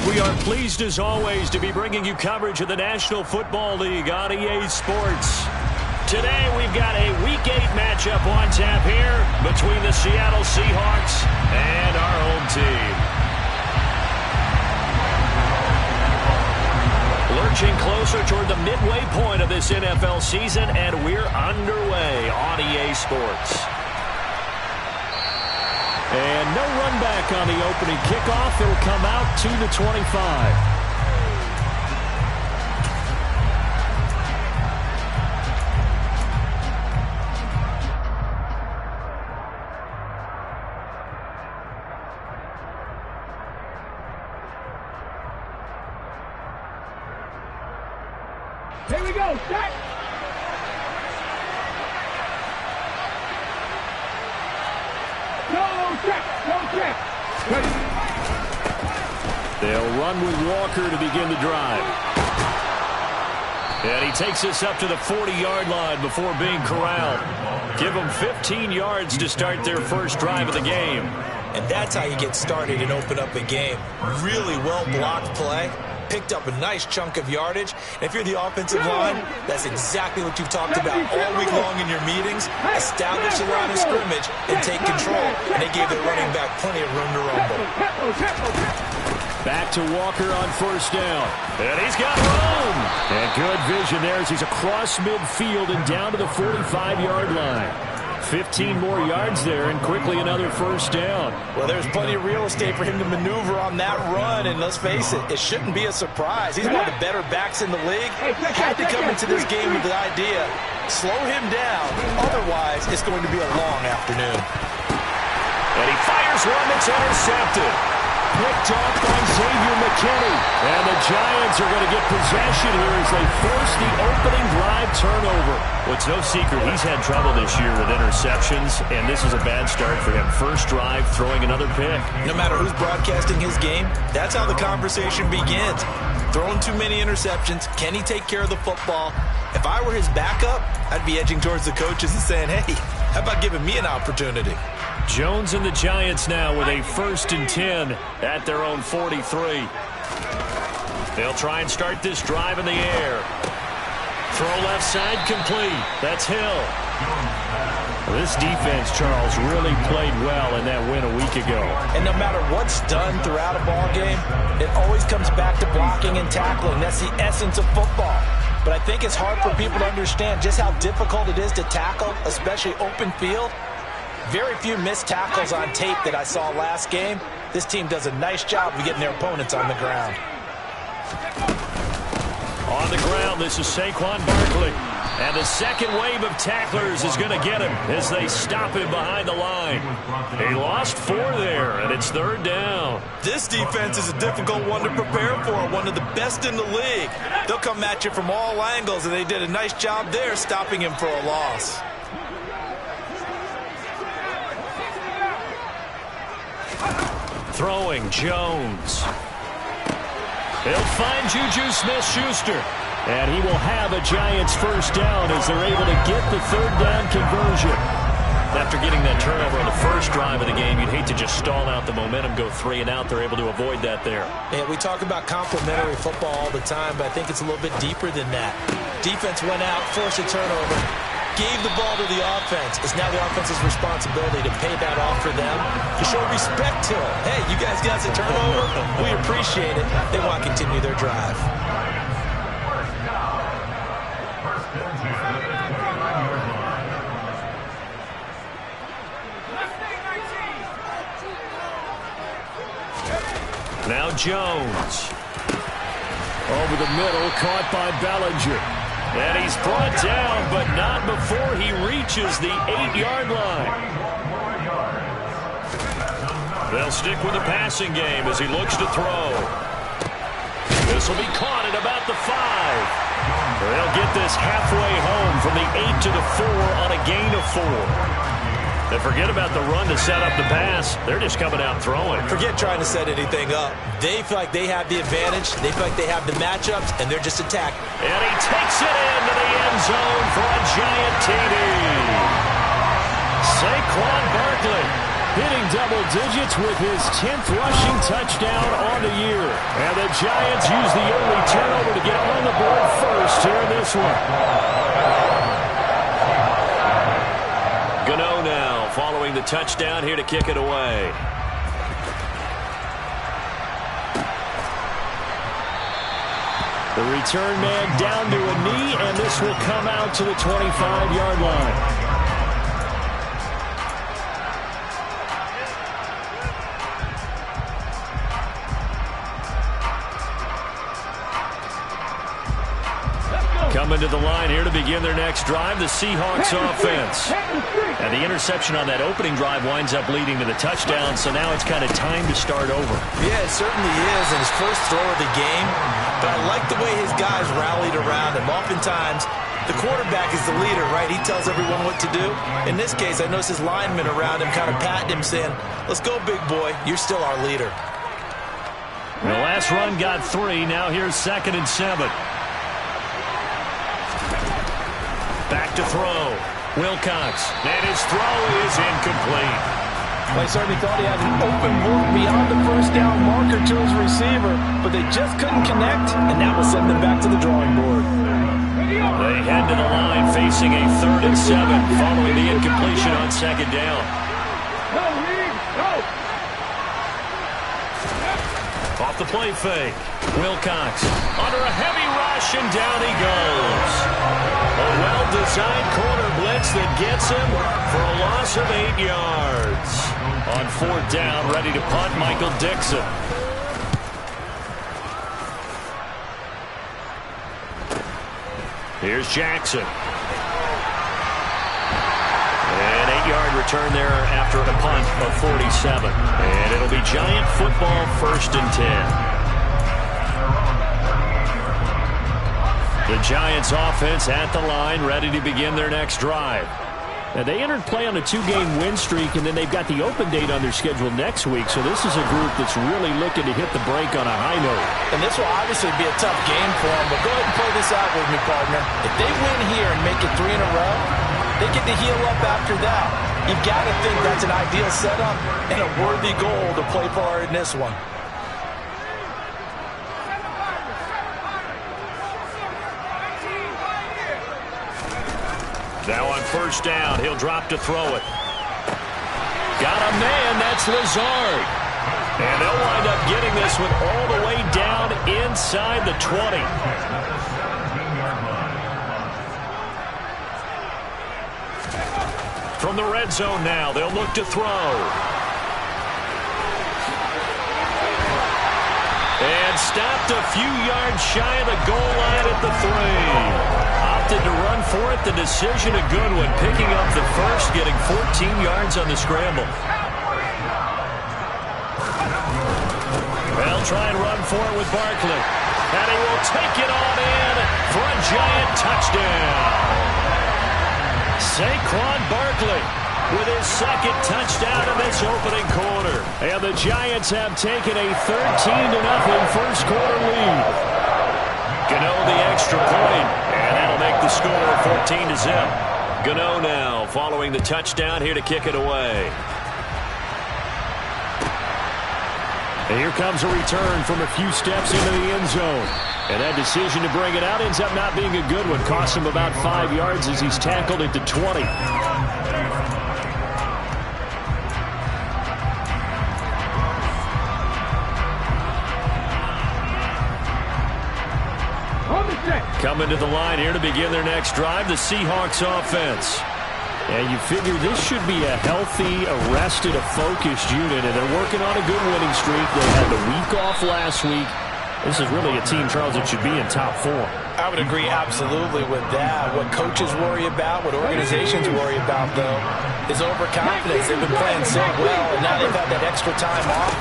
We are pleased as always to be bringing you coverage of the National Football League on EA Sports. Today we've got a Week 8 matchup on tap here between the Seattle Seahawks and our home team. Lurching closer toward the midway point of this NFL season, and we're underway on EA Sports. And no run back on the opening kickoff. It'll come out to the 25. Here we go, set! No check! Ready. They'll run with Walker to begin the drive. And he takes us up to the 40-yard line before being corralled. Give them 15 yards to start their first drive of the game. And that's how you get started and open up a game. Really well-blocked play. Picked up a nice chunk of yardage. And if you're the offensive line, that's exactly what you've talked about all week long in your meetings. Establish the line of scrimmage and take control. And they gave their running back plenty of room to rumble. Back to Walker on first down. And he's got room. And good vision there as he's across midfield and down to the 45-yard line. 15 more yards there, and quickly another first down. Well, there's plenty of real estate for him to maneuver on that run, and let's face it, it shouldn't be a surprise. He's one of the better backs in the league. Had to come into this game with the idea, slow him down, otherwise it's going to be a long afternoon. And he fires one that's intercepted. Picked off by Xavier McKinney. And the Giants are going to get possession here as they force the opening drive turnover. Well, it's no secret he's had trouble this year with interceptions, and this is a bad start for him. First drive, throwing another pick. No matter who's broadcasting his game, that's how the conversation begins. Throwing too many interceptions, can he take care of the football? If I were his backup, I'd be edging towards the coaches and saying, hey, how about giving me an opportunity? Jones and the Giants now with a 1st and 10 at their own 43. They'll try and start this drive in the air. Throw left side complete. That's Hill. This defense, Charles, really played well in that win a week ago. And no matter what's done throughout a ball game, it always comes back to blocking and tackling. That's the essence of football. But I think it's hard for people to understand just how difficult it is to tackle, especially open field. Very few missed tackles on tape that I saw last game. This team does a nice job of getting their opponents on the ground. On the ground, this is Saquon Barkley. And the second wave of tacklers is going to get him as they stop him behind the line. He lost 4 there, and it's 3rd down. This defense is a difficult one to prepare for, one of the best in the league. They'll come at you from all angles, and they did a nice job there stopping him for a loss. Throwing, Jones. He'll find Juju Smith-Schuster. And he will have a Giants first down as they're able to get the 3rd down conversion. After getting that turnover on the first drive of the game, you'd hate to just stall out the momentum, go 3 and out. They're able to avoid that there. Yeah, we talk about complementary football all the time, but I think it's a little bit deeper than that. Defense went out, forced a turnover, gave the ball to the offense. It's now the offense's responsibility to pay that off for them, to show respect to them. Hey, you guys got the turnover. We appreciate it. They want to continue their drive. Now Jones. Over the middle, caught by Bellinger. And he's brought down, but not before he reaches the 8-yard line. They'll stick with the passing game as he looks to throw. This will be caught at about the 5. They'll get this halfway home from the 8 to the 4 on a gain of 4. And forget about the run to set up the pass. They're just coming out throwing. Forget trying to set anything up. They feel like they have the advantage. They feel like they have the matchups, and they're just attacking. And he takes it into the end zone for a giant TD. Saquon Barkley. hitting double digits with his 10th rushing touchdown on the year. And the Giants use the early turnover to get on the board first here in this one. Gano now following the touchdown here to kick it away. The return man down to a knee, and this will come out to the 25-yard line. Coming to the line here to begin their next drive, the Seahawks offense. And the interception on that opening drive winds up leading to the touchdown, so now it's kind of time to start over. Yeah, it certainly is, and his first throw of the game. But I like the way his guys rallied around him. Oftentimes, the quarterback is the leader, right? He tells everyone what to do. In this case, I noticed his linemen around him kind of patting him, saying, let's go, big boy. You're still our leader. The last run got 3. Now here's 2nd and 7. Back to throw. Wilcox. And his throw is incomplete. Well, I certainly thought he had an open look beyond the first down marker to his receiver, but they just couldn't connect, and that will send them back to the drawing board. They head to the line facing a 3rd and 7 following the incompletion on 2nd down. Off the play fake. Wilcox under a heavy rush, and down he goes. A well-designed corner blitz that gets him for a loss of 8 yards. On 4th down, ready to punt, Michael Dixon. Here's Jackson. An 8-yard return there after a punt of 47. And it'll be Giant football, 1st and 10. The Giants offense at the line, ready to begin their next drive. Now, they entered play on a 2-game win streak, and then they've got the open date on their schedule next week. So this is a group that's really looking to hit the break on a high note. And this will obviously be a tough game for them, but go ahead and play this out with me, partner. If they win here and make it 3 in a row, they get to heal up after that. You've got to think that's an ideal setup and a worthy goal to play for in this one. Now on 1st down, he'll drop to throw it. Got a man, that's Lazard. And they'll wind up getting this one all the way down inside the 20. From the red zone now, they'll look to throw. And stopped a few yards shy of the goal line at the 3. Opted to run for it. The decision a good one. Picking up the first, getting 14 yards on the scramble. They'll try and run for it with Barkley. And he will take it on in for a Giant touchdown. Saquon Barkley with his 2nd touchdown in this opening quarter. And the Giants have taken a 13-0 first quarter lead. Gano the extra point, and that'll make the score 14-0. Gano now following the touchdown here to kick it away. And here comes a return from a few steps into the end zone. And that decision to bring it out ends up not being a good one. Cost him about 5 yards as he's tackled at the 20. Coming to the line here to begin their next drive, the Seahawks offense. And you figure this should be a healthy, arrested, a focused unit, and they're working on a good winning streak. They had the week off last week. This is really a team, Charles, that should be in top 4. I would agree absolutely with that. What coaches worry about, what organizations worry about, though, is overconfidence. They've been playing so well, and now they've had that extra time off.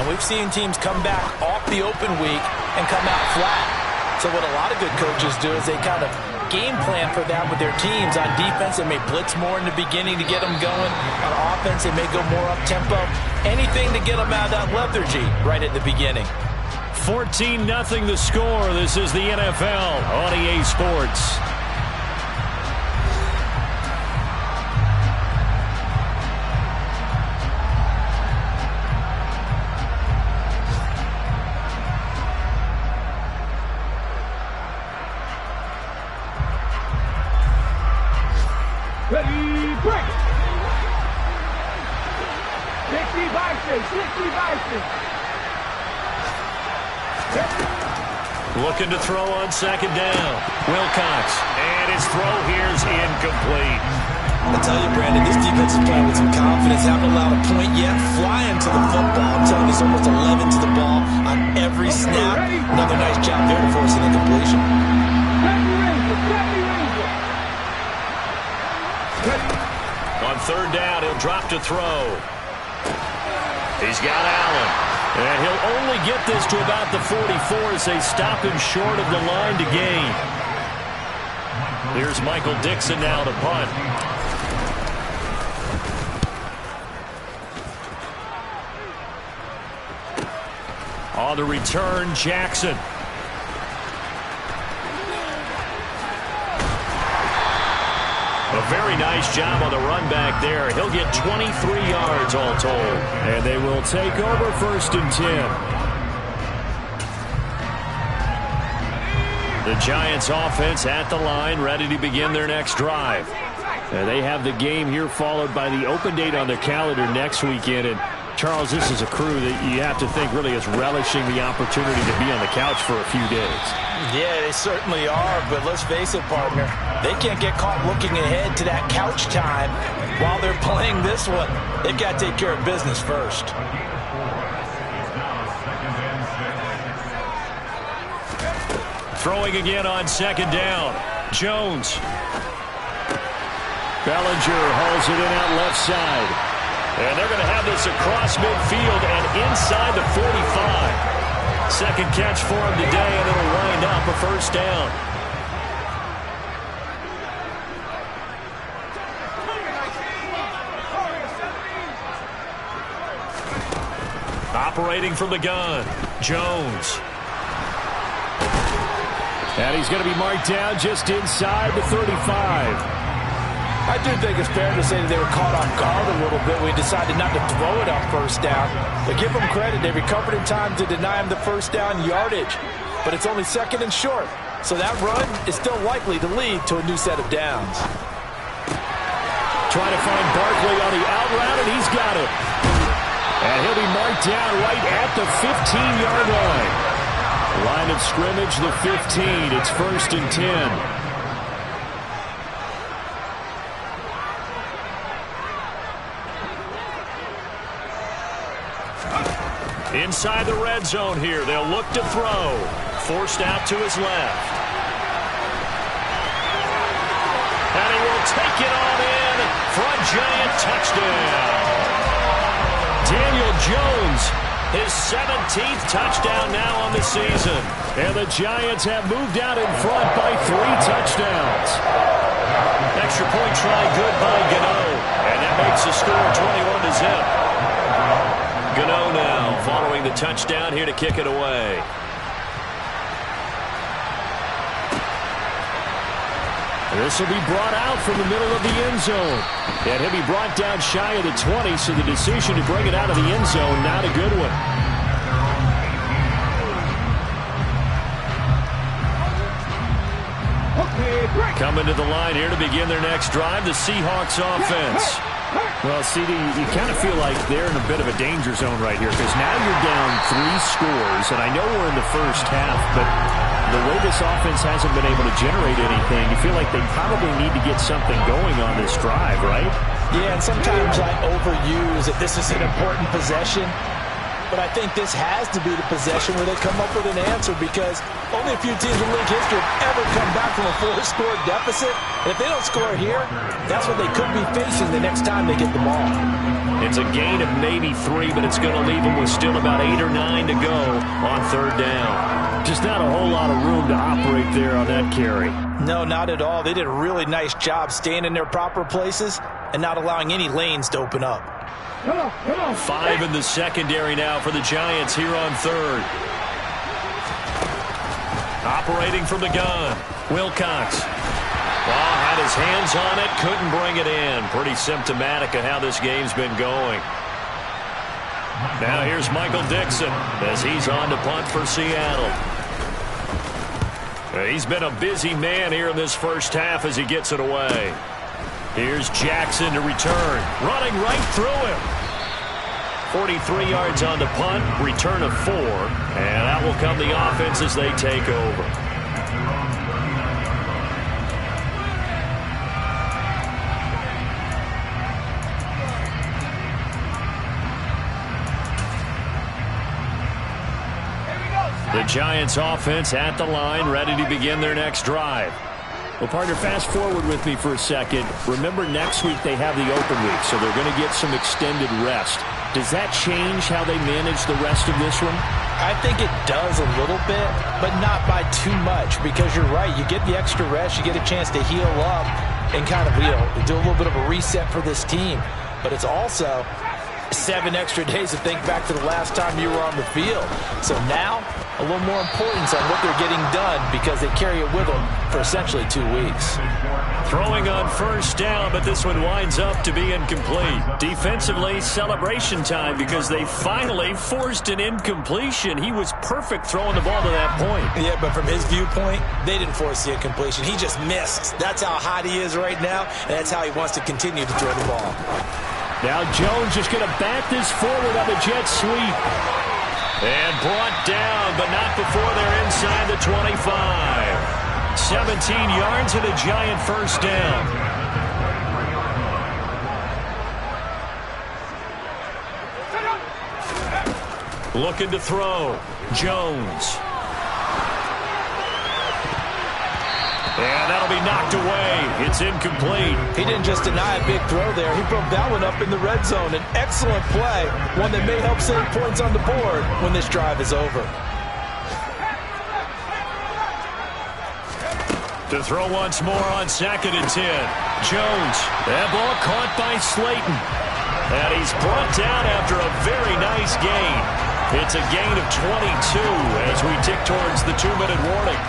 And we've seen teams come back off the open week and come out flat. So what a lot of good coaches do is they kind of game plan for that with their teams. On defense, they may blitz more in the beginning to get them going. On offense, they may go more up-tempo. Anything to get them out of that lethargy right at the beginning. 14-0 the score. This is the NFL on EA Sports. Ready, break. 60 by 6, 60 by 6. Looking to throw on second down. Wilcox. And his throw here's incomplete. I tell you, Brandon, this defense is playing with some confidence. Haven't allowed a point yet. Flying to the football. I'm telling you, it's almost 11 to the ball on every snap. Another nice job there to force an incompletion. On third down, he'll drop to throw. He's got Allen. And he'll only get this to about the 44 as they stop him short of the line to gain. Here's Michael Dixon now to punt. On the return, Jackson. A very nice job on the run back there. He'll get 23 yards all told. And they will take over 1st and 10. The Giants offense at the line, ready to begin their next drive. And they have the game here followed by the open date on their calendar next weekend. And Charles, this is a crew that you have to think really is relishing the opportunity to be on the couch for a few days. Yeah, they certainly are, but let's face it, partner. They can't get caught looking ahead to that couch time while they're playing this one. They've got to take care of business first. Throwing again on second down. Jones. Bellinger hauls it in out left side. And they're going to have this across midfield and inside the 45. Second catch for him today, and it'll wind up a 1st down. Operating from the gun, Jones. And he's going to be marked down just inside the 35. I do think it's fair to say that they were caught off guard a little bit. We decided not to throw it on 1st down. But give them credit. They recovered in time to deny him the 1st down yardage. But it's only 2nd and short. So that run is still likely to lead to a new set of downs. Trying to find Barkley on the out route, and he's got it. And he'll be marked down right at the 15-yard line. Line of scrimmage, the 15. It's 1st and 10. Inside the red zone here. They'll look to throw. Forced out to his left. And he will take it on in for a Giant touchdown. Daniel Jones, his 17th touchdown now on the season. And the Giants have moved out in front by 3 touchdowns. Extra point try good by Gano. And that makes the score 21-0. Gano now following the touchdown here to kick it away. This will be brought out from the middle of the end zone. And he'll be brought down shy of the 20, so the decision to bring it out of the end zone, not a good one. Coming to the line here to begin their next drive, the Seahawks offense. Well, CD, you kind of feel like they're in a bit of a danger zone right here because now you're down 3 scores, and I know we're in the first half, but the way this offense hasn't been able to generate anything, you feel like they probably need to get something going on this drive, right? Yeah, and sometimes I overuse that this is an important possession, but I think this has to be the possession where they come up with an answer because only a few teams in league history have ever come back from a 4-score deficit. And if they don't score here, that's what they could be facing the next time they get the ball. It's a gain of maybe 3, but it's going to leave them with still about 8 or 9 to go on 3rd down. Just not a whole lot of room to operate there on that carry. No, not at all. They did a really nice job staying in their proper places and not allowing any lanes to open up. 5 in the secondary now for the Giants here on 3rd. Operating from the gun, Wilcox. Had his hands on it, couldn't bring it in. Pretty symptomatic of how this game's been going. Now here's Michael Dixon as he's on to punt for Seattle. He's been a busy man here in this first half as he gets it away. Here's Jackson to return. Running right through him. 43 yards on the punt. Return of 4. And out will come the offense as they take over. The Giants offense at the line, ready to begin their next drive. Well, partner, fast forward with me for a second. Remember, next week they have the open week, so they're going to get some extended rest. Does that change how they manage the rest of this one? I think it does a little bit, but not by too much, because you're right. You get the extra rest. You get a chance to heal up and kind of, do a little bit of a reset for this team. But it's also 7 extra days to think back to the last time you were on the field. So now, a little more importance on what they're getting done because they carry it with them for essentially 2 weeks. Throwing on first down, but this one winds up to be incomplete. Defensively, celebration time because they finally forced an incompletion. He was perfect throwing the ball to that point. Yeah, but from his viewpoint, they didn't force the incompletion. He just missed. That's how hot he is right now, and that's how he wants to continue to throw the ball. Now Jones just going to bat this forward on the jet sweep. And brought down, but not before they're inside the 25. 17 yards and a Giant first down. Looking to throw. Jones. And that'll be knocked away. It's incomplete. He didn't just deny a big throw there. He broke that one up in the red zone. An excellent play. One that may help save points on the board when this drive is over. To throw once more on 2nd and 10. Jones. That ball caught by Slayton. And he's brought down after a very nice gain. It's a gain of 22 as we tick towards the 2-minute warning.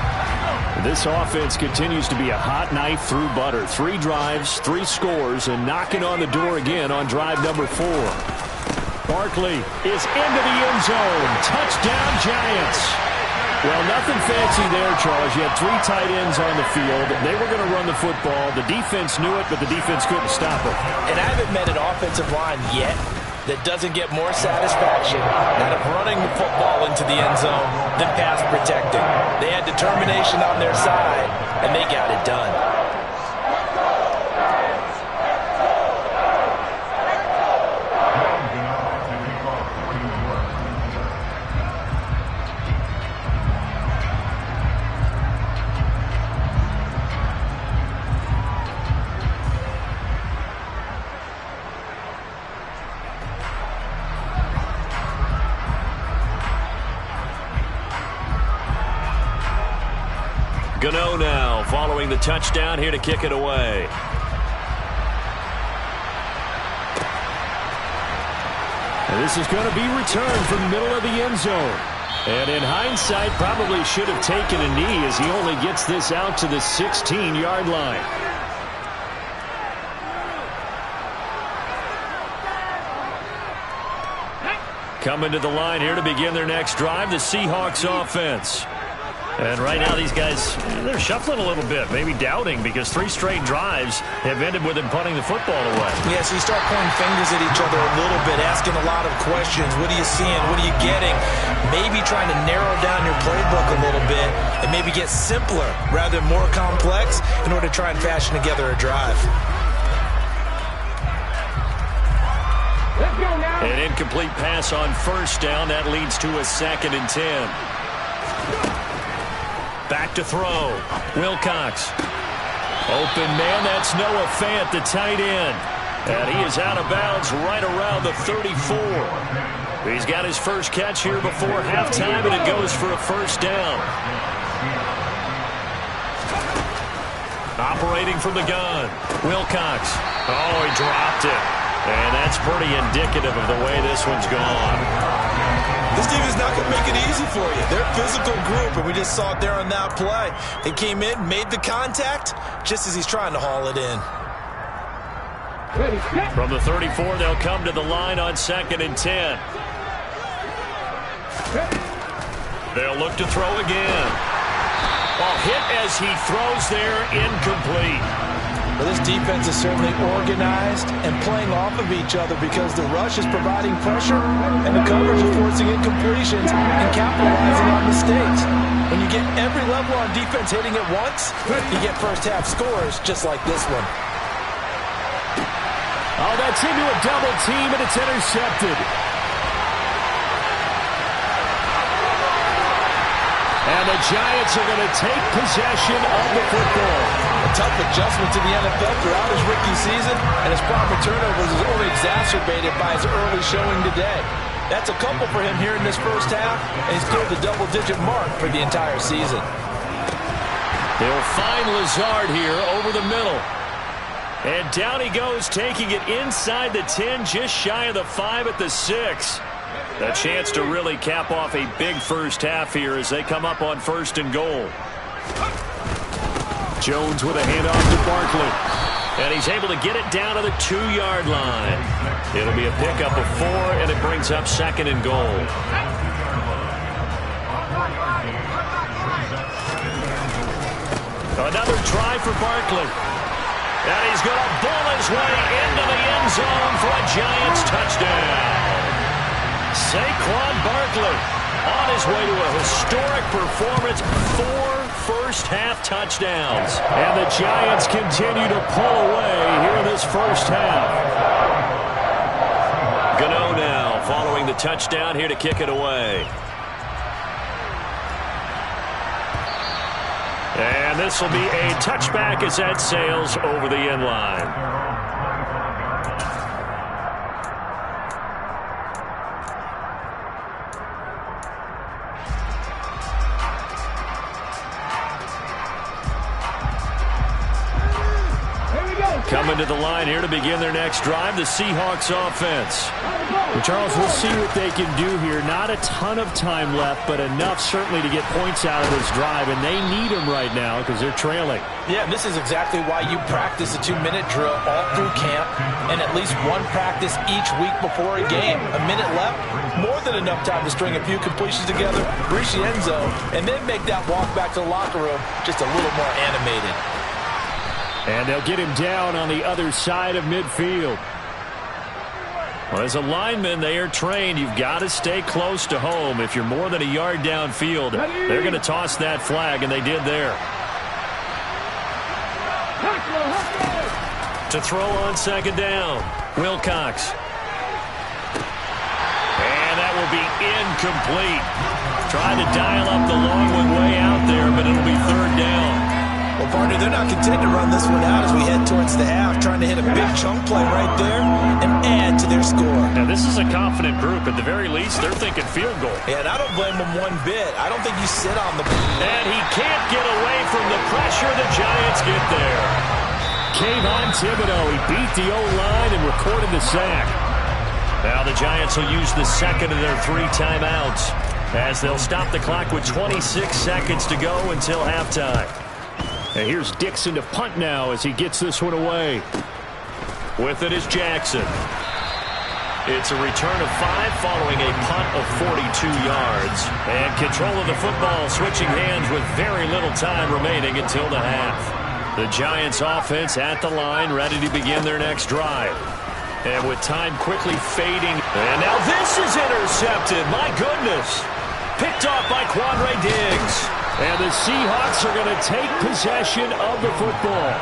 This offense continues to be a hot knife through butter. 3 drives, 3 scores, and knocking on the door again on drive number 4. Barkley is into the end zone. Touchdown, Giants. Well, nothing fancy there, Charles. You had 3 tight ends on the field. They were going to run the football. The defense knew it, but the defense couldn't stop it. And I haven't met an offensive line yet that doesn't get more satisfaction out of running the football into the end zone than pass protecting. They had determination on their side, and they got it done. Gano now following the touchdown here to kick it away. And this is going to be returned from the middle of the end zone. And in hindsight, probably should have taken a knee as he only gets this out to the 16-yard line. Coming to the line here to begin their next drive, the Seahawks offense. And right now these guys, they're shuffling a little bit, maybe doubting, because 3 straight drives have ended with them punting the football away. Yeah, so you start pointing fingers at each other a little bit, asking a lot of questions. What are you seeing? What are you getting? Maybe trying to narrow down your playbook a little bit and maybe get simpler rather than more complex in order to try and fashion together a drive. Let's go now. An incomplete pass on first down. That leads to a 2nd and 10. Back to throw. Wilcox. Open man. That's Noah Fant, the tight end. And he is out of bounds right around the 34. He's got his first catch here before halftime, and it goes for a first down. Operating from the gun. Wilcox. Oh, he dropped it. And that's pretty indicative of the way this one's gone. This team is not going to make it easy for you. They're a physical group, and we just saw it there on that play. They came in, made the contact, just as he's trying to haul it in. From the 34, they'll come to the line on 2nd and 10. They'll look to throw again. Ball hit as he throws there, incomplete. Well, this defense is certainly organized and playing off of each other because the rush is providing pressure and the coverage is forcing incompletions and capitalizing on mistakes. When you get every level on defense hitting at once, you get first-half scores just like this one. Oh, that's into a double team, and it's intercepted. And the Giants are going to take possession of the football. A tough adjustment to the NFL throughout his rookie season, and his problem with turnovers is only exacerbated by his early showing today. That's a couple for him here in this first half, and he's cleared the double-digit mark for the entire season. They'll find Lazard here over the middle. And down he goes, taking it inside the 10, just shy of the 5 at the 6. A chance to really cap off a big first half here as they come up on 1st and goal. Jones with a handoff to Barkley. And he's able to get it down to the 2-yard line. It'll be a pickup of 4, and it brings up 2nd and goal. Another try for Barkley. And he's going to bull his way into the end zone for a Giants touchdown. Saquon Barkley on his way to a historic performance, 4 first-half touchdowns. And the Giants continue to pull away here in this first half. Gano now following the touchdown here to kick it away. And this will be a touchback as that sails over the end line. Coming to the line here to begin their next drive, the Seahawks offense. Well, Charles, we'll see what they can do here. Not a ton of time left, but enough certainly to get points out of this drive, and they need them right now because they're trailing. Yeah, this is exactly why you practice a 2-minute drill all through camp and at least one practice each week before a game. A minute left, more than enough time to string a few completions together, reach the end zone, and then make that walk back to the locker room just a little more animated. And they'll get him down on the other side of midfield. Well, as a lineman, they are trained. You've got to stay close to home. If you're more than a yard downfield, they're going to toss that flag, and they did there. To throw on 2nd down, Wilcox. And that will be incomplete. Trying to dial up the long one way out there, but it'll be 3rd down. Well, partner, they're not content to run this one out as we head towards the half, trying to hit a big chunk play right there and add to their score. Now, this is a confident group. At the very least, they're thinking field goal. Yeah, and I don't blame them one bit. I don't think you sit on the... And he can't get away from the pressure. The Giants get there. Kayvon Thibodeau, he beat the O-line and recorded the sack. Now the Giants will use the 2nd of their 3 timeouts as they'll stop the clock with 26 seconds to go until halftime. And here's Dixon to punt now as he gets this one away. With it is Jackson. It's a return of 5 following a punt of 42 yards. And control of the football switching hands with very little time remaining until the half. The Giants offense at the line ready to begin their next drive. And with time quickly fading. And now this is intercepted. My goodness. Picked off by Quandre Diggs. And the Seahawks are going to take possession of the football.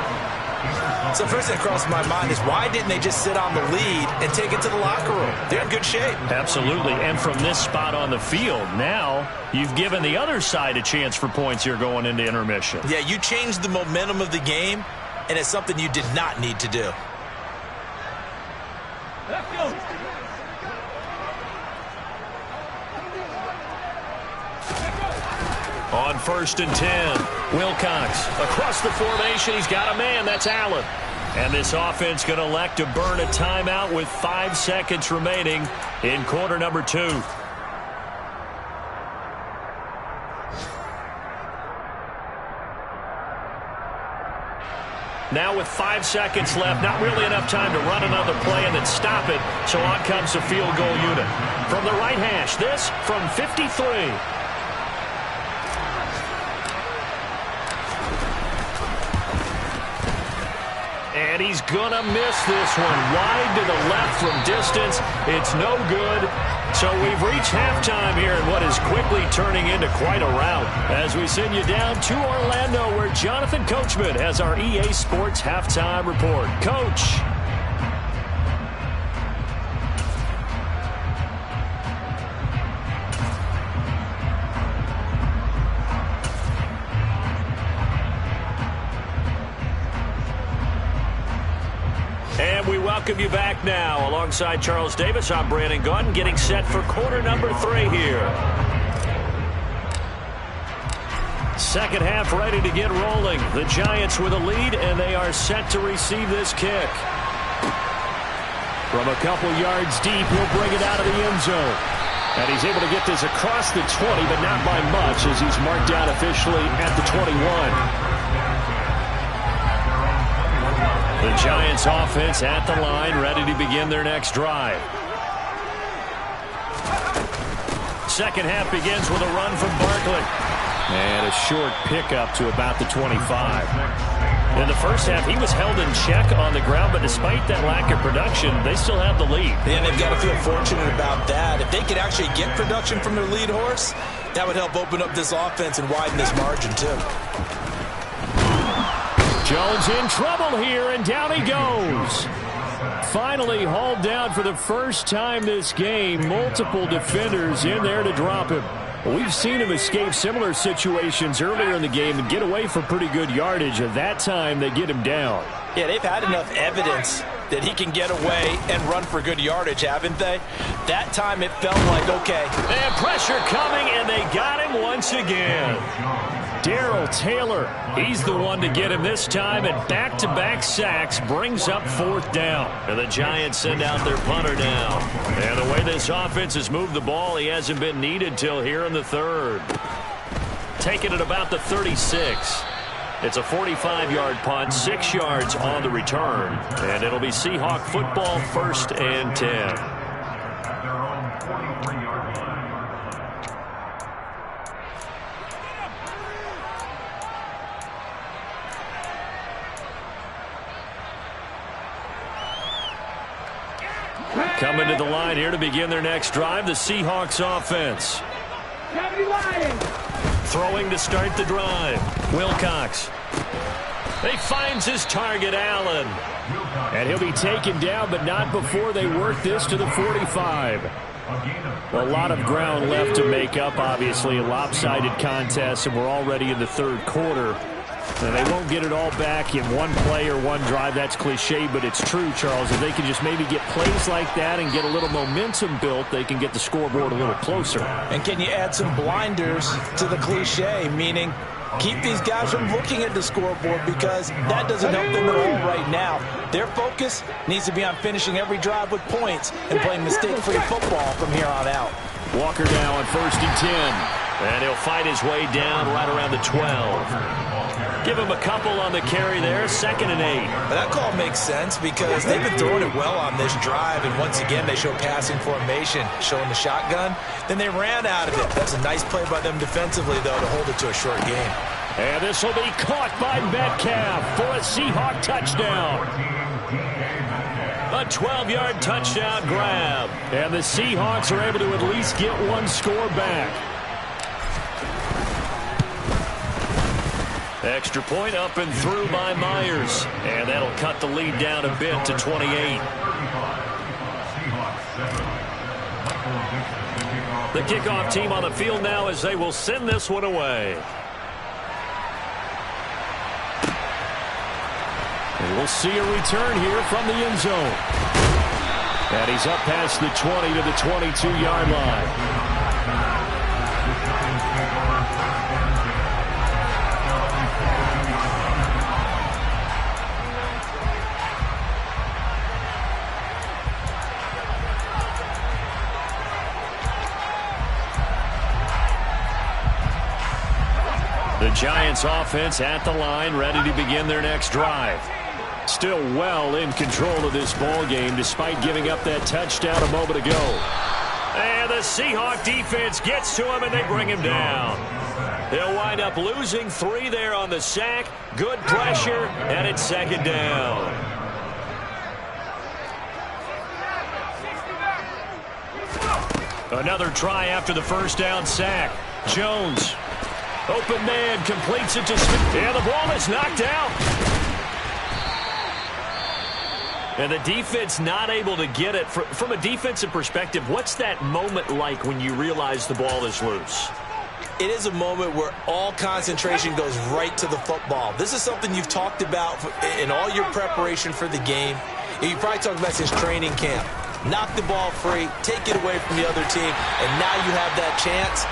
So first thing that crossed my mind is why didn't they just sit on the lead and take it to the locker room? They're in good shape. Absolutely. And from this spot on the field, now you've given the other side a chance for points here going into intermission. Yeah, you changed the momentum of the game, and it's something you did not need to do. Let's go. On 1st and 10, Wilcox across the formation. He's got a man. That's Allen. And this offense going to elect to burn a timeout with 5 seconds remaining in quarter number 2. Now with 5 seconds left, not really enough time to run another play and then stop it. So on comes the field goal unit. From the right hash, this from 53. And he's going to miss this one. Wide to the left from distance. It's no good. So we've reached halftime here in what is quickly turning into quite a rout. As we send you down to Orlando, where Jonathan Coachman has our EA Sports Halftime Report. Coach. And we welcome you back now. Alongside Charles Davis, I'm Brandon Gaudin, getting set for quarter number 3 here. Second half ready to get rolling. The Giants with a lead, and they are set to receive this kick. From a couple yards deep, he'll bring it out of the end zone. And he's able to get this across the 20, but not by much, as he's marked down officially at the 21. The Giants offense at the line, ready to begin their next drive. Second half begins with a run from Barkley. And a short pickup to about the 25. In the first half, he was held in check on the ground, but despite that lack of production, they still have the lead. And they've got to feel fortunate about that. If they could actually get production from their lead horse, that would help open up this offense and widen this margin, too. Jones in trouble here, and down he goes. Finally hauled down for the first time this game. Multiple defenders in there to drop him. We've seen him escape similar situations earlier in the game and get away for pretty good yardage. At that time, they get him down. Yeah, they've had enough evidence that he can get away and run for good yardage, haven't they? That time it felt like, okay. And pressure coming, and they got him once again. Darrell Taylor, he's the one to get him this time, and back-to-back sacks brings up fourth down. And the Giants send out their punter now. And the way this offense has moved the ball, he hasn't been needed till here in the third. Taking it about the 36. It's a 45-yard punt, 6 yards on the return. And it'll be Seahawk football, 1st and 10. Coming to the line here to begin their next drive, the Seahawks offense. Throwing to start the drive. Wilcox. He finds his target, Allen. And he'll be taken down, but not before they work this to the 45. A lot of ground left to make up, obviously. A lopsided contest, and we're already in the third quarter. And they won't get it all back in one play or one drive. That's cliche, but it's true, Charles. If they can just maybe get plays like that and get a little momentum built, they can get the scoreboard a little closer. And can you add some blinders to the cliche, meaning keep these guys from looking at the scoreboard, because that doesn't help them at all right now. Their focus needs to be on finishing every drive with points and playing mistake-free football from here on out. Walker now on 1st and 10. And he'll fight his way down right around the 12. Give him a couple on the carry there, 2nd and 8. But that call makes sense because they've been throwing it well on this drive, and once again they show passing formation, showing the shotgun. Then they ran out of it. That's a nice play by them defensively, though, to hold it to a short game. And this will be caught by Metcalf for a Seahawk touchdown. A 12-yard touchdown grab. And the Seahawks are able to at least get one score back. Extra point up and through by Myers. And that'll cut the lead down a bit to 28. The kickoff team on the field now as they will send this one away. And we'll see a return here from the end zone. And he's up past the 20 to the 22-yard line. The Giants offense at the line, ready to begin their next drive. Still well in control of this ball game despite giving up that touchdown a moment ago. And the Seahawk defense gets to him and they bring him down. They'll wind up losing 3 there on the sack. Good pressure, and it's second down. Another try after the first down sack. Jones, open man, completes it to Smith. And the ball is knocked out. And the defense not able to get it. From a defensive perspective, what's that moment like when you realize the ball is loose? It is a moment where all concentration goes right to the football. This is something you've talked about in all your preparation for the game. You probably talked about since training camp. Knock the ball free, take it away from the other team, and now you have that chance.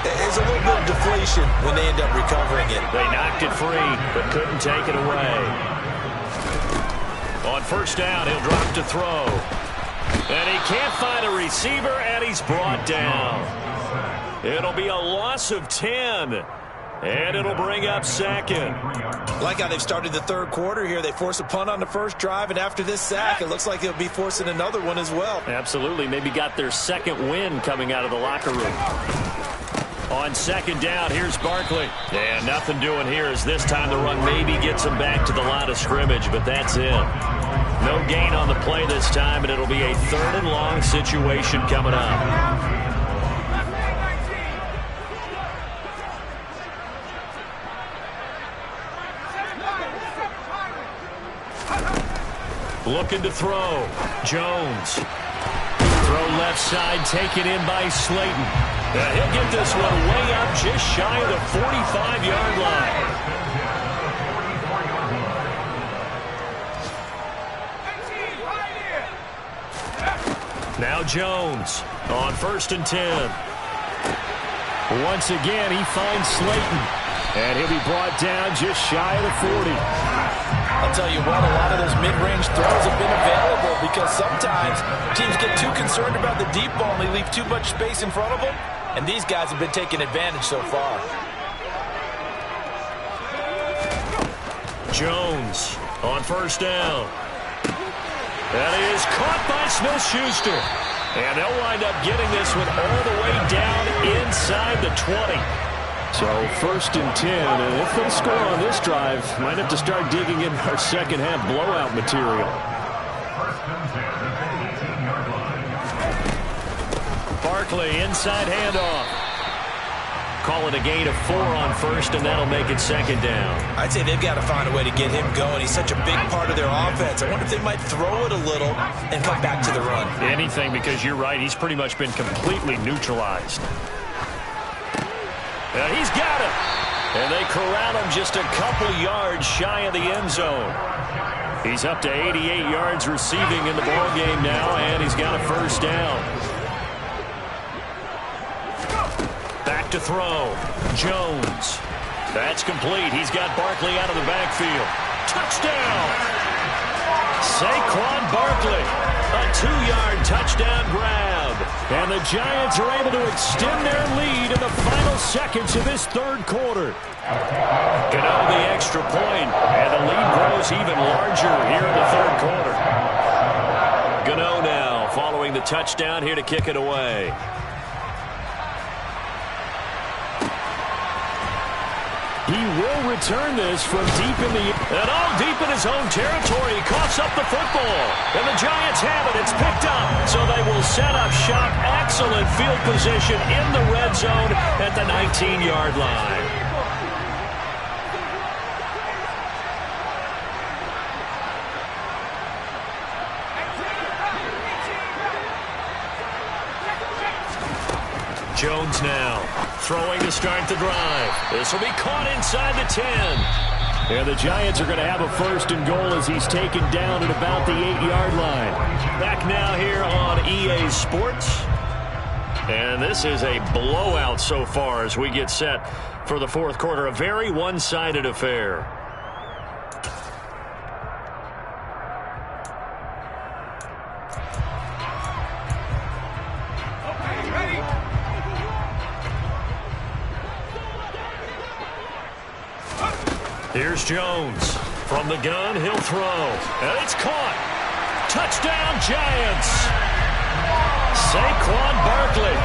There's a little bit of deflation when they end up recovering it. They knocked it free, but couldn't take it away. On first down, he'll drop to throw. And he can't find a receiver, and he's brought down. It'll be a loss of 10. And it'll bring up second. Like how they've started the third quarter here. They force a punt on the first drive, and after this sack, it looks like they'll be forcing another one as well. Absolutely. Maybe got their second win coming out of the locker room. On second down, here's Barkley. And nothing doing here as this time the run maybe gets him back to the line of scrimmage, but that's it. No gain on the play this time, and it'll be a 3rd and long situation coming up. Looking to throw. Jones. Throw left side, taken in by Slayton. He'll get this one way up just shy of the 45-yard line. Now Jones on 1st and 10. Once again, he finds Slayton. And he'll be brought down just shy of the 40. I'll tell you what, a lot of those mid-range throws have been available because sometimes teams get too concerned about the deep ball and they leave too much space in front of them, and these guys have been taking advantage so far. Jones on first down. That is caught by Smith-Schuster. And they'll wind up getting this one all the way down inside the 20. So 1st and 10, and if they score on this drive, might have to start digging in our second half blowout material. Barkley, inside handoff. Call it a gain of 4 on 1st, and that'll make it 2nd down. I'd say they've got to find a way to get him going. He's such a big part of their offense. I wonder if they might throw it a little and come back to the run. Anything, because you're right, he's pretty much been completely neutralized. And he's got it. And they corral him just a couple yards shy of the end zone. He's up to 88 yards receiving in the ballgame now, and he's got a 1st down. Back to throw. Jones. That's complete. He's got Barkley out of the backfield. Touchdown! Saquon Barkley. A 2-yard touchdown grab. And the Giants are able to extend their lead in the final seconds of this 3rd quarter. Gano the extra point, and the lead grows even larger here in the 3rd quarter. Gano now following the touchdown here to kick it away. He will return this from deep in the... And all deep in his own territory. He coughs up the football. And the Giants have it. It's picked up. So they will set up shop. Excellent field position in the red zone at the 19-yard line. Jones now throwing to start the drive. This will be caught inside the 10. And the Giants are going to have a 1st and goal as he's taken down at about the 8-yard line. Back now here on EA Sports. And this is a blowout so far as we get set for the 4th quarter. A very one-sided affair. Here's Jones. From the gun, he'll throw. And it's caught. Touchdown, Giants. Saquon Barkley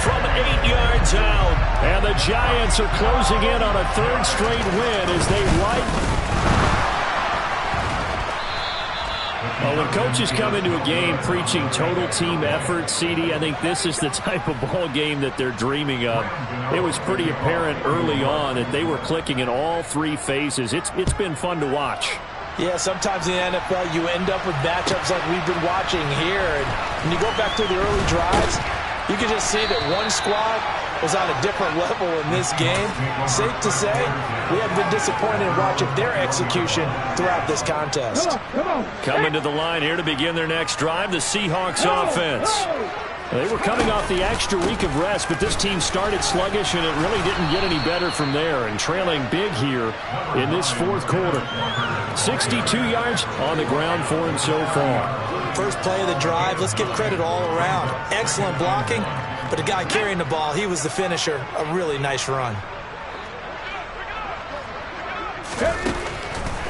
from 8 yards out. And the Giants are closing in on a third straight win as they Well, when coaches come into a game preaching total team effort, CD, I think this is the type of ball game that they're dreaming of. It was pretty apparent early on that they were clicking in all three phases. It's been fun to watch. Yeah, sometimes in the NFL you end up with matchups like we've been watching here. And when you go back to the early drives, you can just see that one squad was on a different level in this game. Safe to say, we have been disappointed in watching their execution throughout this contest. Coming to the line here to begin their next drive, the Seahawks offense. They were coming off the extra week of rest, but this team started sluggish, and it really didn't get any better from there, and trailing big here in this fourth quarter. 62 yards on the ground for him so far. First play of the drive, let's give credit all around. Excellent blocking, but the guy carrying the ball, he was the finisher. A really nice run.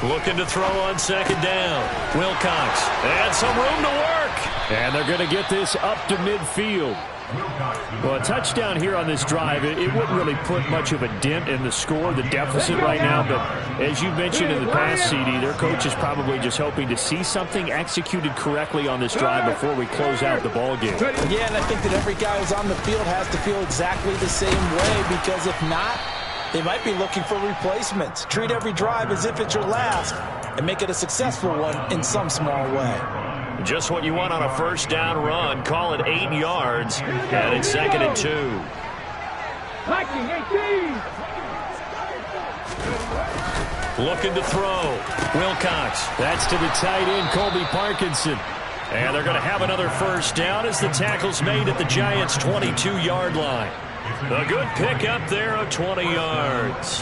Looking to throw on second down. Wilcox, and some room to work. And they're going to get this up to midfield. Well, a touchdown here on this drive, it wouldn't really put much of a dent in the score, the deficit right now. But as you mentioned in the past, CD, their coach is probably just hoping to see something executed correctly on this drive before we close out the ball game. Yeah, and I think that every guy who's on the field has to feel exactly the same way, because if not, they might be looking for replacements. Treat every drive as if it's your last and make it a successful one in some small way. Just what you want on a first down run. Call it 8 yards, and it's 2nd and 2. Looking to throw. Wilcox. That's to the tight end, Colby Parkinson. And they're going to have another first down as the tackle's made at the Giants' 22-yard line. A good pick up there of 20 yards.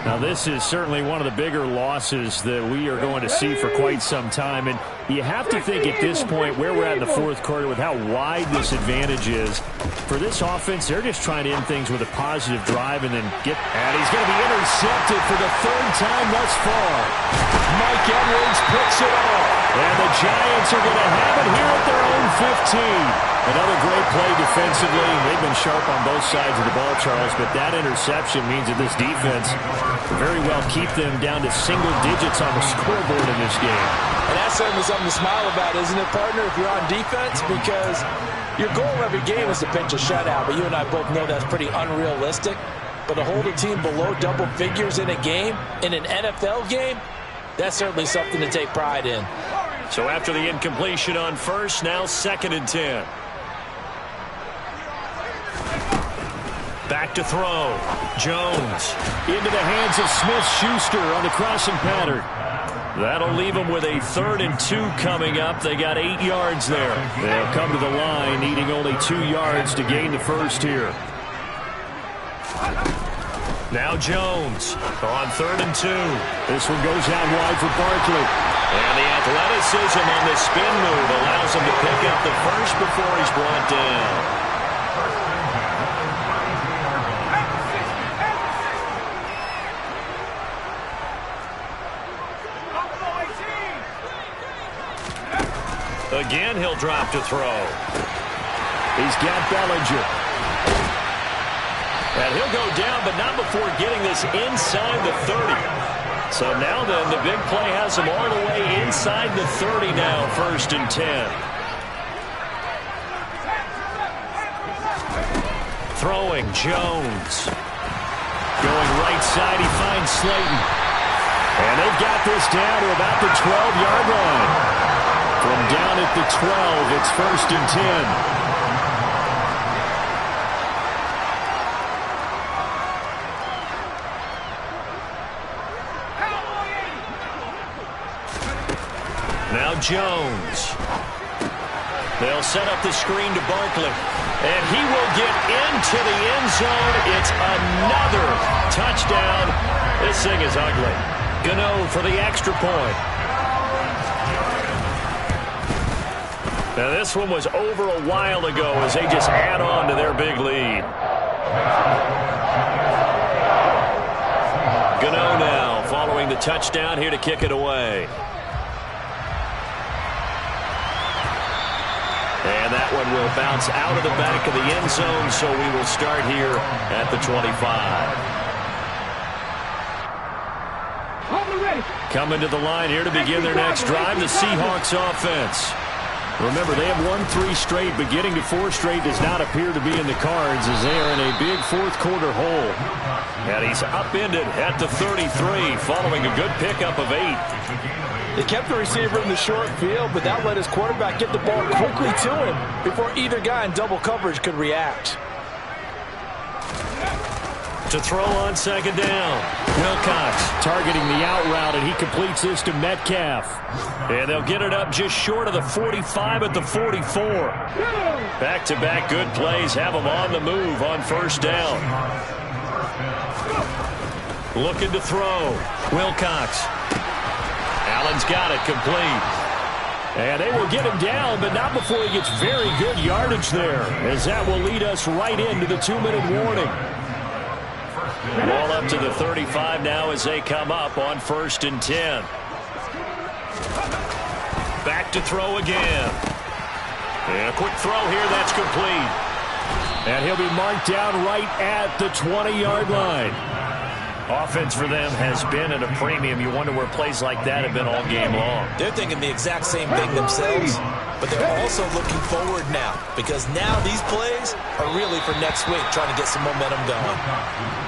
Now, this is certainly one of the bigger losses that we are going to see for quite some time. And you have to think at this point where we're at in the fourth quarter with how wide this advantage is. For this offense, they're just trying to end things with a positive drive and then get... And he's going to be intercepted for the third time thus far. Mike Edwards picks it off. And the Giants are going to have it here at their own 15. Another great play defensively. They've been sharp on both sides of the ball, Charles, but that interception means that this defense very well keep them down to single digits on the scoreboard in this game. And that's certainly something to smile about, isn't it, partner, if you're on defense? Because your goal every game is to pitch a shutout, but you and I both know that's pretty unrealistic. But to hold a team below double figures in a game, in an NFL game, that's certainly something to take pride in. So after the incompletion on first, now 2nd and 10. Back to throw. Jones into the hands of Smith-Schuster on the crossing pattern. That'll leave them with a 3rd and 2 coming up. They got 8 yards there. They'll come to the line needing only 2 yards to gain the first here. Now Jones on 3rd and 2. This one goes out wide for Barkley. And the athleticism on this spin move allows him to pick up the first before he's brought down. Again, he'll drop to throw. He's got Bellinger. And he'll go down, but not before getting this inside the 30. So now then, the big play has him all the way inside the 30 now, 1st and 10. Throwing, Jones. Going right side, he finds Slayton. And they've got this down to about the 12-yard line. From down at the 12, it's 1st and 10. Now Jones. They'll set up the screen to Barkley. And he will get into the end zone. It's another touchdown. This thing is ugly. Gano for the extra point. Now, this one was over a while ago as they just add on to their big lead. Gano now following the touchdown here to kick it away. And that one will bounce out of the back of the end zone, so we will start here at the 25. Coming to the line here to begin their next drive, the Seahawks offense. Remember, they have won 3 straight, but getting to 4 straight does not appear to be in the cards as they are in a big fourth-quarter hole. And he's upended at the 33, following a good pickup of 8. They kept the receiver in the short field, but that let his quarterback get the ball quickly to him before either guy in double coverage could react. To throw on second down. Wilcox targeting the out route, and he completes this to Metcalf. And they'll get it up just short of the 45 at the 44. Back-to-back good plays have them on the move on first down. Looking to throw. Wilcox. Allen's got it complete. And they will get him down, but not before he gets very good yardage there, as that will lead us right into the 2-minute warning. Ball up to the 35 now as they come up on 1st and 10. Back to throw again. And a quick throw here, that's complete. And he'll be marked down right at the 20-yard line. Offense for them has been at a premium. You wonder where plays like that have been all game long. They're thinking the exact same thing themselves, but they're also looking forward now, because now these plays are really for next week, trying to get some momentum going.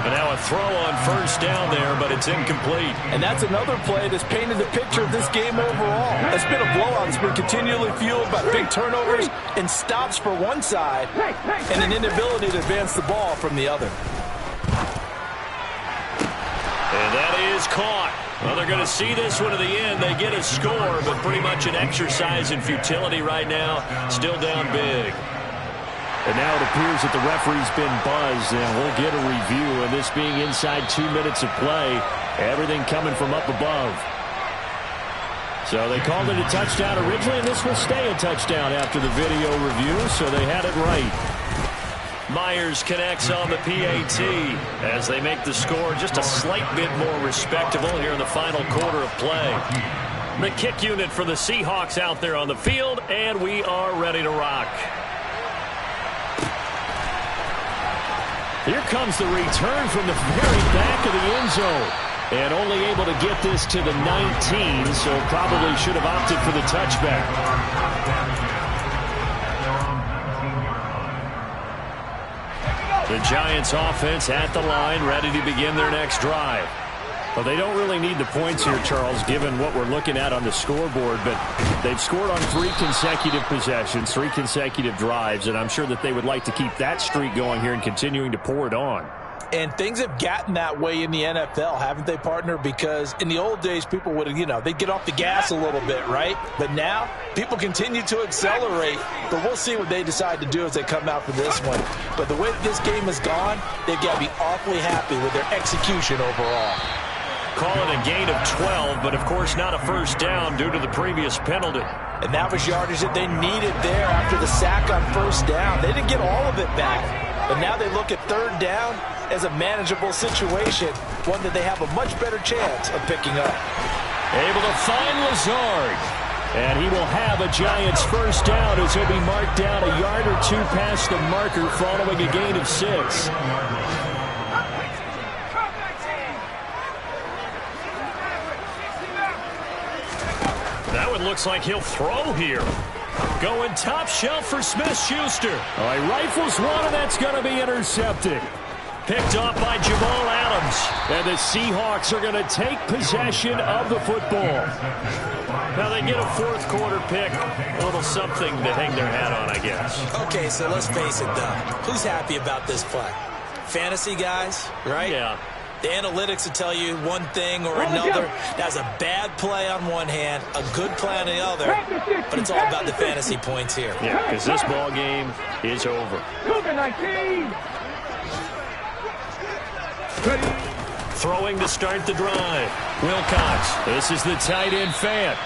And now a throw on first down there, but it's incomplete. And that's another play that's painted the picture of this game overall. It's been a blowout. It's been continually fueled by big turnovers and stops for one side and an inability to advance the ball from the other. And that is caught. Well, they're going to see this one to the end. They get a score, but pretty much an exercise in futility right now. Still down big. And now it appears that the referee's been buzzed, and we'll get a review. And this being inside 2 minutes of play, everything coming from up above. So they called it a touchdown originally, and this will stay a touchdown after the video review, so they had it right. Myers connects on the PAT as they make the score just a slight bit more respectable here in the final quarter of play. The kick unit for the Seahawks out there on the field, and we are ready to rock. Here comes the return from the very back of the end zone. And only able to get this to the 19, so probably should have opted for the touchback. The Giants offense at the line, ready to begin their next drive. Well, they don't really need the points here, Charles, given what we're looking at on the scoreboard, but they've scored on 3 consecutive possessions, 3 consecutive drives, and I'm sure that they would like to keep that streak going here and continuing to pour it on. And things have gotten that way in the NFL, haven't they, partner? Because in the old days, people would, they'd get off the gas a little bit, right? But now, people continue to accelerate. But we'll see what they decide to do as they come out for this one. But the way that this game has gone, they've got to be awfully happy with their execution overall. Call it a gain of 12, but of course not a first down due to the previous penalty. And that was yardage that they needed there after the sack on first down. They didn't get all of it back. But now they look at third down as a manageable situation, one that they have a much better chance of picking up. Able to find Lazard. And he will have a Giants first down as he'll be marked down a yard or 2 past the marker following a gain of 6. That one looks like he'll throw here. Going top shelf for Smith-Schuster. Oh, he rifles one, and that's going to be intercepted. Picked off by Jamal Adams. And the Seahawks are going to take possession of the football. Now they get a fourth quarter pick. A little something to hang their hat on, I guess. Okay, so let's face it, though. Who's happy about this play? Fantasy guys, right? Yeah. The analytics will tell you one thing or another. That's a bad play on one hand, a good play on the other, but it's all about the fantasy points here. Yeah, because this ball game is over. Throwing to start the drive. Wilcox. This is the tight end fan.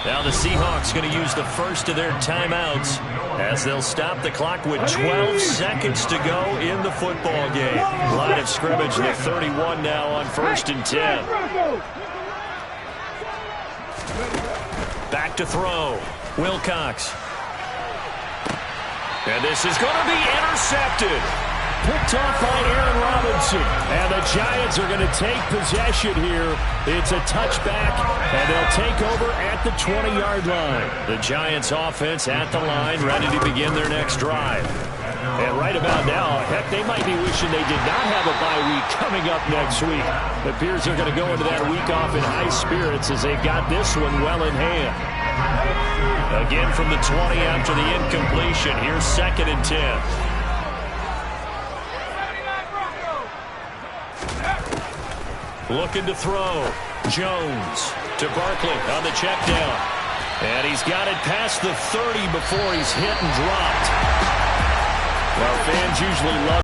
Now the Seahawks going to use the first of their timeouts as they'll stop the clock with 12 seconds to go in the football game. Line of scrimmage, the 31 now on 1st and 10. Back to throw. Wilcox. And this is going to be intercepted. Picked off by Aaron Robinson. And the Giants are going to take possession here. It's a touchback, and they'll take over at the 20-yard line. The Giants offense at the line, ready to begin their next drive. And right about now, heck, they might be wishing they did not have a bye week coming up next week. It appears they're going to go into that week off in high spirits as they've got this one well in hand. Again from the 20 after the incompletion. Here's 2nd and 10. Looking to throw. Jones to Barkley on the check down. And he's got it past the 30 before he's hit and dropped. Well, fans usually love